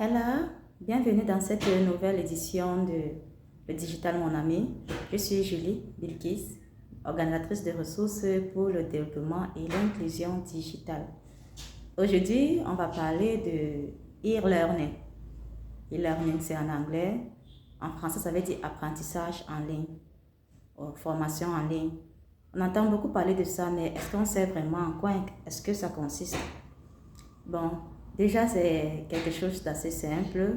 Hello, bienvenue dans cette nouvelle édition de Le Digital Mon Ami. Je suis Julie Bilkis, organisatrice de ressources pour le développement et l'inclusion digitale. Aujourd'hui, on va parler de e-learning. E-learning, c'est en anglais. En français, ça veut dire apprentissage en ligne, formation en ligne. On entend beaucoup parler de ça, mais est-ce qu'on sait vraiment en quoi est-ce que ça consiste? Bon, déjà, c'est quelque chose d'assez simple.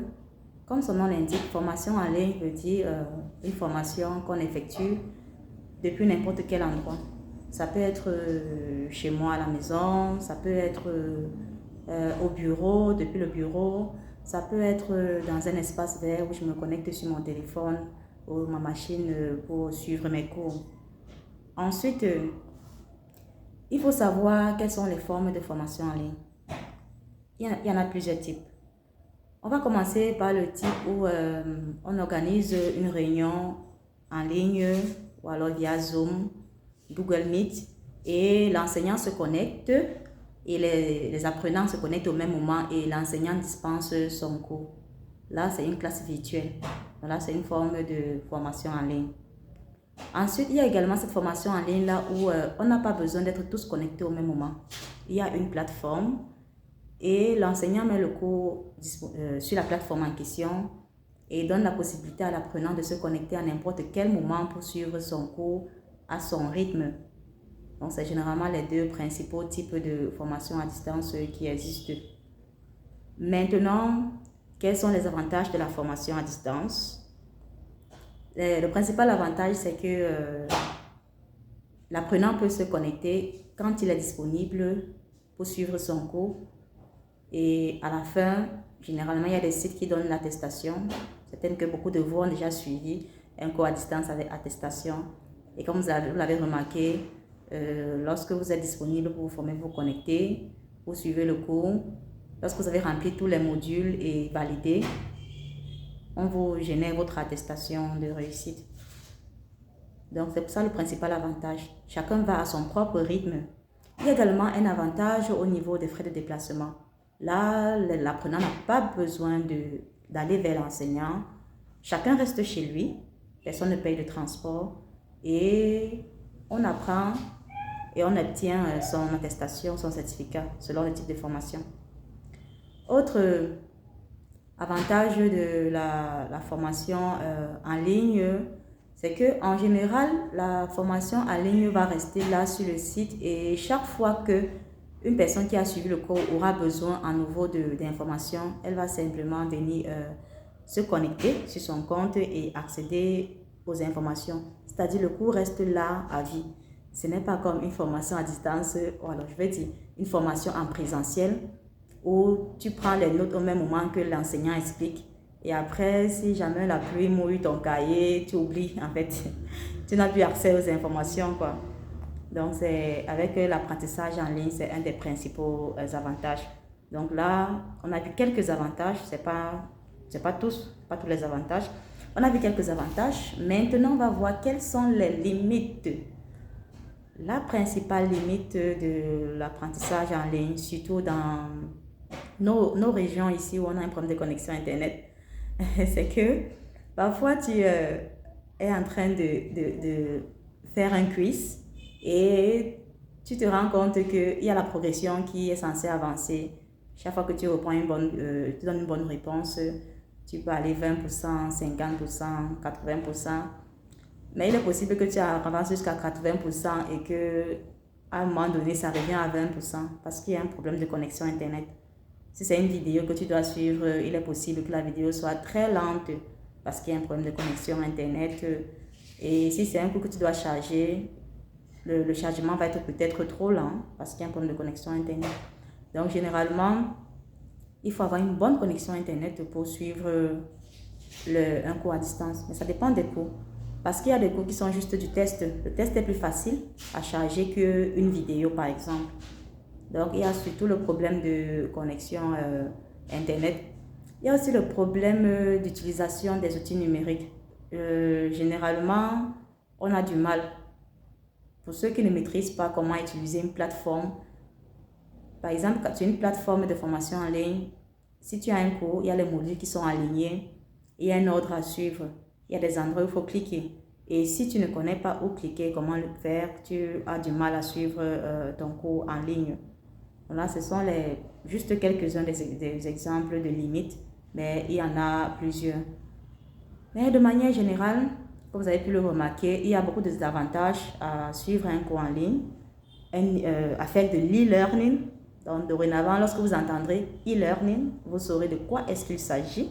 Comme son nom l'indique, formation en ligne veut dire une formation qu'on effectue depuis n'importe quel endroit. Ça peut être chez moi à la maison, ça peut être au bureau, depuis le bureau, ça peut être dans un espace vert où je me connecte sur mon téléphone ou ma machine pour suivre mes cours. Ensuite, il faut savoir quelles sont les formes de formation en ligne. Il y en a plusieurs types. On va commencer par le type où on organise une réunion en ligne ou alors via Zoom, Google Meet et l'enseignant se connecte et les apprenants se connectent au même moment et l'enseignant dispense son cours. Là, c'est une classe virtuelle. Là, c'est une forme de formation en ligne. Ensuite, il y a également cette formation en ligne là où on n'a pas besoin d'être tous connectés au même moment. Il y a une plateforme et l'enseignant met le cours sur la plateforme en question et donne la possibilité à l'apprenant de se connecter à n'importe quel moment pour suivre son cours à son rythme. Donc, c'est généralement les deux principaux types de formation à distance qui existent. Maintenant, quels sont les avantages de la formation à distance? Le principal avantage, c'est que l'apprenant peut se connecter quand il est disponible pour suivre son cours. Et à la fin, généralement, il y a des sites qui donnent l'attestation. Certaines que beaucoup de vous ont déjà suivi, un cours à distance avec attestation. Et comme vous l'avez remarqué, lorsque vous êtes disponible pour vous former, vous connecter, vous suivez le cours. Lorsque vous avez rempli tous les modules et validé, on vous génère votre attestation de réussite. Donc, c'est pour ça le principal avantage. Chacun va à son propre rythme. Il y a également un avantage au niveau des frais de déplacement. Là, l'apprenant n'a pas besoin d'aller vers l'enseignant. Chacun reste chez lui. Personne ne paye de transport. Et on apprend et on obtient son attestation, son certificat, selon le type de formation. Autre avantage de la formation en ligne, c'est qu'en général, la formation en ligne va rester là sur le site et chaque fois que une personne qui a suivi le cours aura besoin à nouveau d'informations, elle va simplement venir se connecter sur son compte et accéder aux informations. C'est-à-dire le cours reste là à vie. Ce n'est pas comme une formation à distance, ou alors je vais dire une formation en présentiel où tu prends les notes au même moment que l'enseignant explique. Et après, si jamais la pluie mouille ton cahier, tu oublies en fait. Tu n'as plus accès aux informations, quoi. Donc, avec l'apprentissage en ligne, c'est un des principaux avantages. Donc là, on a vu quelques avantages, c'est pas tous les avantages. On a vu quelques avantages. Maintenant, on va voir quelles sont les limites. La principale limite de l'apprentissage en ligne, surtout dans nos régions ici où on a un problème de connexion Internet, c'est que parfois tu es en train de faire un quiz et tu te rends compte qu'il y a la progression qui est censée avancer. Chaque fois que tu reprends tu donnes une bonne réponse, tu peux aller 20%, 50%, 80%. Mais il est possible que tu avances jusqu'à 80% et qu'à un moment donné, ça revient à 20% parce qu'il y a un problème de connexion Internet. Si c'est une vidéo que tu dois suivre, il est possible que la vidéo soit très lente parce qu'il y a un problème de connexion Internet. Et si c'est un cours que tu dois charger, le chargement va être peut-être trop lent parce qu'il y a un problème de connexion Internet. Donc, généralement, il faut avoir une bonne connexion Internet pour suivre un cours à distance. Mais ça dépend des cours. Parce qu'il y a des cours qui sont juste du test. Le test est plus facile à charger qu'une vidéo, par exemple. Donc, il y a surtout le problème de connexion Internet. Il y a aussi le problème d'utilisation des outils numériques. Généralement, on a du mal. Pour ceux qui ne maîtrisent pas comment utiliser une plateforme, par exemple, quand tu as une plateforme de formation en ligne, Si tu as un cours, il y a les modules qui sont alignés, il y a un ordre à suivre, il y a des endroits où il faut cliquer. Et si tu ne connais pas où cliquer, comment le faire, tu as du mal à suivre ton cours en ligne. Voilà, ce sont juste quelques-uns des exemples de limites, mais il y en a plusieurs. Mais de manière générale, comme vous avez pu le remarquer, il y a beaucoup de désavantages à suivre un cours en ligne, à faire de l'e-learning. Donc, dorénavant, lorsque vous entendrez e-learning, vous saurez de quoi est-ce qu'il s'agit.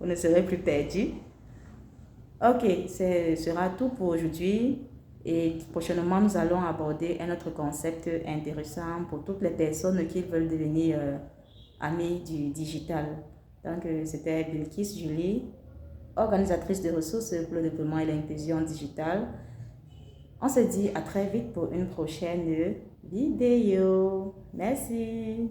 Vous ne serez plus perdu. Ok, ce sera tout pour aujourd'hui. Et prochainement, nous allons aborder un autre concept intéressant pour toutes les personnes qui veulent devenir amis du digital. Donc, c'était Bilkis Julie, organisatrice de ressources pour le développement et l'inclusion digitale. On se dit à très vite pour une prochaine vidéo. Merci.